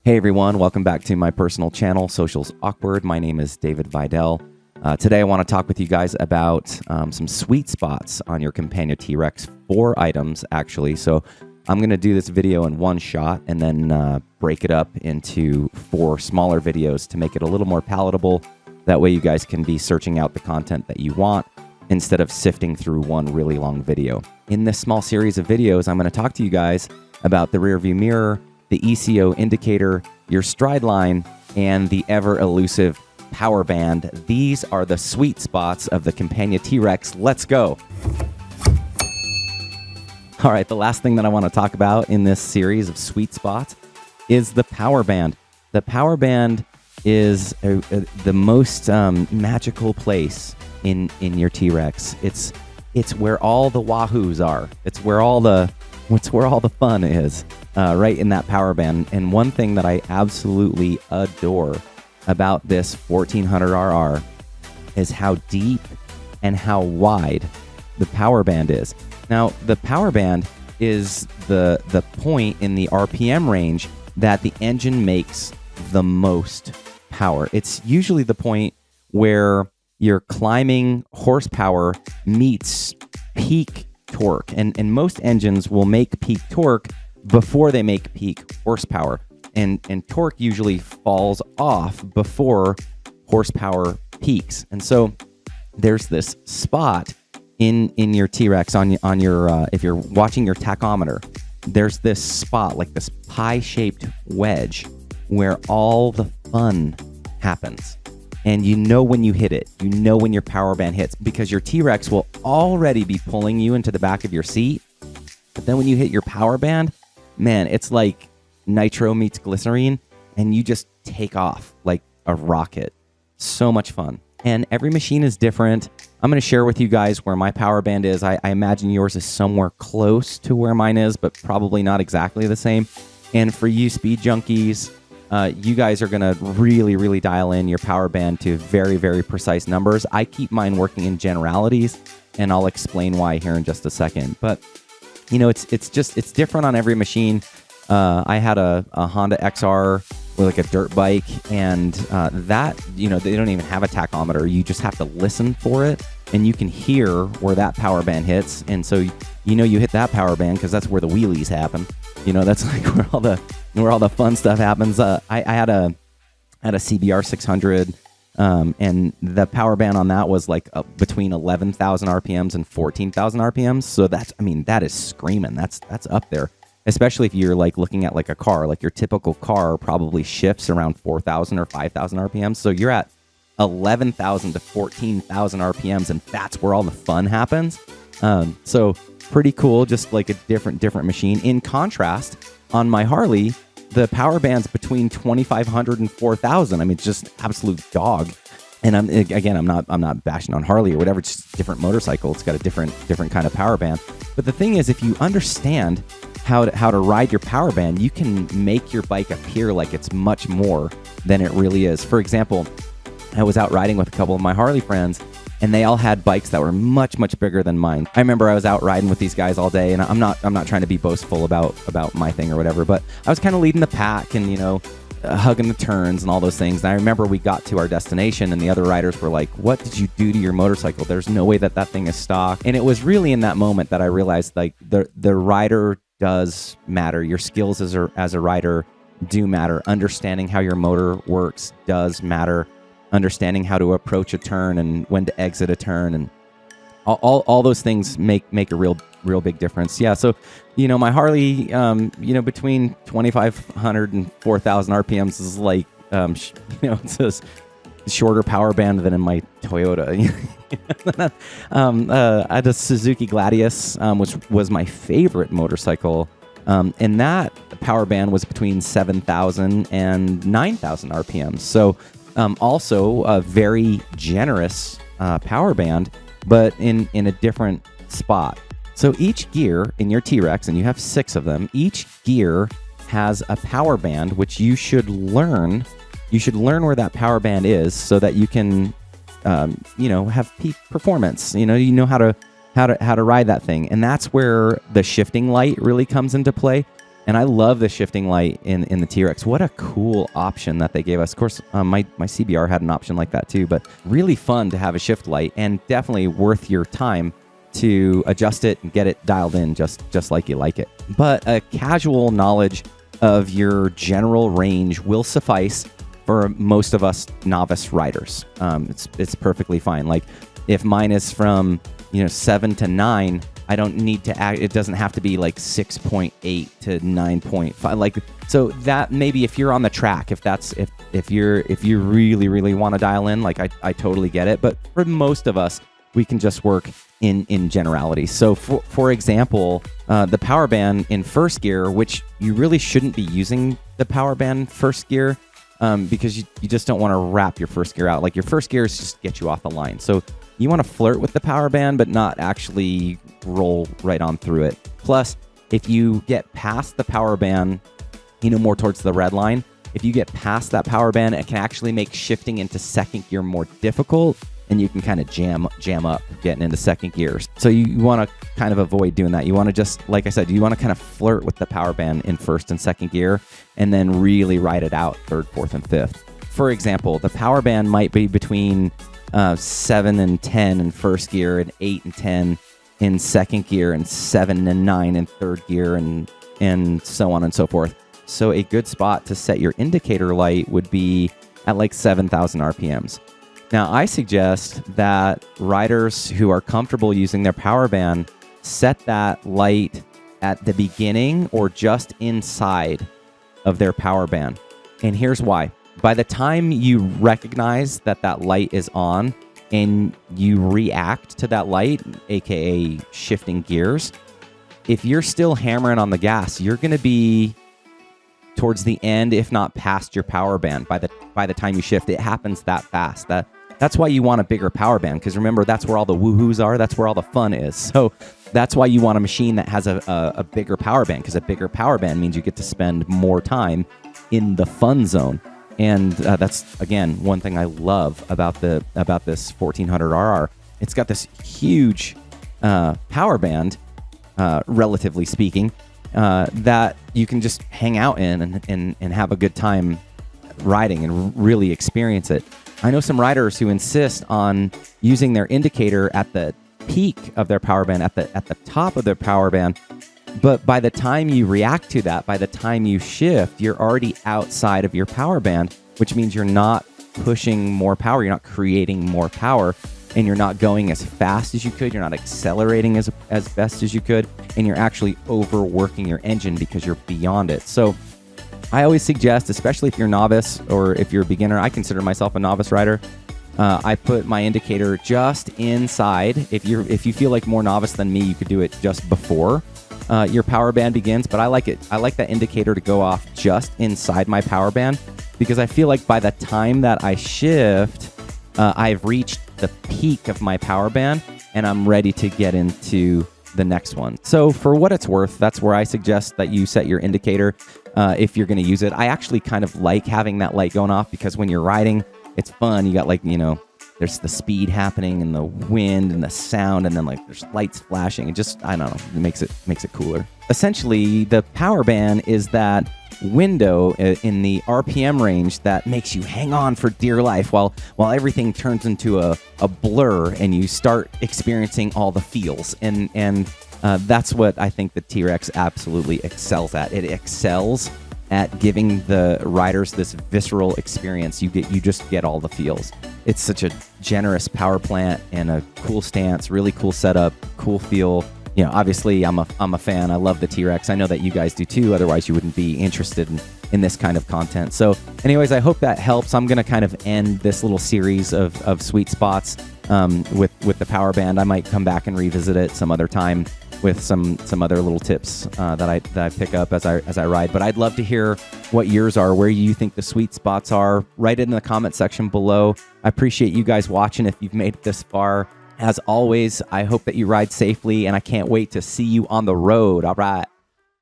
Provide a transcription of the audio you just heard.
Hey everyone, welcome back to my personal channel, Social's Awkward. My name is David Vidal. Today I want to talk with you guys about some sweet spots on your Campagna TRex, 4 items actually. So I'm going to do this video in one shot and then break it up into 4 smaller videos to make it a little more palatable. That way you guys can be searching out the content that you want instead of sifting through one really long video. In this small series of videos, I'm going to talk to you guys about the rear view mirror, the ECO indicator, your stride line, and the ever-elusive power band. These are the sweet spots of the Campagna TRex. Let's go. All right, the last thing that I want to talk about in this series of sweet spots is the power band. The power band is the most magical place in your TRex. It's where all the wahoos are. It's where all the fun is. Right in that power band. And one thing that I absolutely adore about this 1400RR is how deep and how wide the power band is. Now, the power band is the point in the RPM range that the engine makes the most power. It's usually the point where your climbing horsepower meets peak torque. And most engines will make peak torque before they make peak horsepower, and torque usually falls off before horsepower peaks. And so there's this spot in your TRex on your if you're watching your tachometer, there's this spot like this pie-shaped wedge where all the fun happens. And you know when you hit it, you know when your power band hits, because your TRex will already be pulling you into the back of your seat. But then when you hit your power band, man, it's like nitro meets glycerine, and you just take off like a rocket. So much fun. And every machine is different. I'm going to share with you guys where my power band is. I imagine yours is somewhere close to where mine is, but probably not exactly the same. And for you speed junkies, you guys are going to really, really dial in your power band to very, very precise numbers. I keep mine working in generalities, and I'll explain why here in just a second. But you know, it's different on every machine. I had a Honda XR with like a dirt bike, and that, you know, they don't even have a tachometer. You just have to listen for it, and you can hear where that power band hits. And so, you know, you hit that power band because that's where the wheelies happen. You know, that's like where all the fun stuff happens. I had a CBR 600. And the power band on that was like between 11,000 RPMs and 14,000 RPMs. So that is screaming. That's up there, especially if you're like looking at like a car. Like your typical car probably shifts around 4,000 or 5,000 RPMs. So you're at 11,000 to 14,000 RPMs, and that's where all the fun happens. So pretty cool, just like a different machine. In contrast, on my Harley, the power band's between 2,500 and 4,000. I mean, it's just absolute dog. And I'm not bashing on Harley or whatever. It's just a different motorcycle. It's got a different kind of power band. But the thing is, if you understand how to ride your power band, you can make your bike appear like it's much more than it really is. For example, I was out riding with a couple of my Harley friends, and they all had bikes that were much bigger than mine. I remember I was out riding with these guys all day, and I'm not trying to be boastful about my thing or whatever, but I was kind of leading the pack and, you know, hugging the turns and all those things. And I remember we got to our destination, and the other riders were like, "What did you do to your motorcycle? There's no way that thing is stock." And it was really in that moment that I realized, like, the rider does matter. Your skills as a rider do matter. Understanding how your motor works does matter. Understanding how to approach a turn and when to exit a turn, and all those things make a real big difference. Yeah, so, you know, my Harley, you know, between 2,500 and 4,000 RPMs is like, you know, it's a shorter power band than in my Toyota. I had a Suzuki Gladius, which was my favorite motorcycle, and that power band was between 7,000 and 9,000 RPMs. So also a very generous power band, but in a different spot. So each gear in your TRex, and you have 6 of them, each gear has a power band, which you should learn. You should learn where that power band is so that you can, you know, have peak performance. You know how to ride that thing, and that's where the shifting light really comes into play. And I love the shifting light in the TRex. What a cool option that they gave us. Of course, my CBR had an option like that too, but really fun to have a shift light, and definitely worth your time to adjust it and get it dialed in just like you like it. But a casual knowledge of your general range will suffice for most of us novice riders. It's perfectly fine. Like if mine is from 7 to 9, I don't need to act. It doesn't have to be like 6.8 to 9.5. Like, so that maybe if you're on the track, if you really want to dial in, like I totally get it. But for most of us, we can just work in generality. So for example, the power band in first gear, which you really shouldn't be using the power band first gear, because you just don't want to wrap your first gear out. Like your first gear is just get you off the line. So you want to flirt with the power band, but not actually roll right on through it. Plus, if you get past the power band, more towards the red line, if you get past that power band, it can actually make shifting into second gear more difficult, and you can kind of jam up getting into second gears. So you want to kind of avoid doing that. You want to just, like I said, you want to kind of flirt with the power band in first and second gear, and then really ride it out third, fourth, and fifth. For example, the power band might be between 7 and 10 in first gear, and 8 and 10 in second gear, and 7 and 9 in third gear, and so on and so forth. So a good spot to set your indicator light would be at like 7,000 RPMs. Now, I suggest that riders who are comfortable using their power band set that light at the beginning or just inside of their power band. And here's why. By the time you recognize that that light is on and you react to that light, aka shifting gears, if you're still hammering on the gas, you're going to be towards the end, if not past your power band by the time you shift. It happens that fast. That's why you want a bigger power band, because remember, that's where all the woohoos are. That's where all the fun is. So that's why you want a machine that has a bigger power band, because a bigger power band means you get to spend more time in the fun zone. And that's, again, one thing I love about this 1400RR. It's got this huge power band, relatively speaking, that you can just hang out in and have a good time riding and really experience it. I know some riders who insist on using their indicator at the peak of their power band, at the top of their power band. But by the time you react to that, by the time you shift, you're already outside of your power band, which means you're not pushing more power, you're not creating more power, and you're not going as fast as you could, you're not accelerating as best as you could, and you're actually overworking your engine because you're beyond it. So I always suggest, especially if you're novice or if you're a beginner, I consider myself a novice rider, I put my indicator just inside. If you feel like more novice than me, you could do it just before your power band begins, but I like that indicator to go off just inside my power band, because I feel like by the time that I shift, I've reached the peak of my power band and I'm ready to get into the next one. So for what it's worth, that's where I suggest that you set your indicator if you're going to use it. I actually kind of like having that light going off, because when you're riding, it's fun. You got there's the speed happening and the wind and the sound, and then there's lights flashing. It just, I don't know, it makes it cooler. Essentially, the power band is that window in the RPM range that makes you hang on for dear life while everything turns into a blur and you start experiencing all the feels. And that's what I think the TRex absolutely excels at. It excels at giving the riders this visceral experience. You just get all the feels. It's such a generous power plant and a cool stance, really cool setup, cool feel. Obviously I'm a fan. I love the TRex. I know that you guys do too. Otherwise you wouldn't be interested in this kind of content. So anyways, I hope that helps. I'm going to kind of end this little series of sweet spots with the power band. I might come back and revisit it some other time with some other little tips that I pick up as I ride. But I'd love to hear what yours are, where you think the sweet spots are. Write it in the comment section below. I appreciate you guys watching if you've made it this far. As always, I hope that you ride safely, and I can't wait to see you on the road. All right.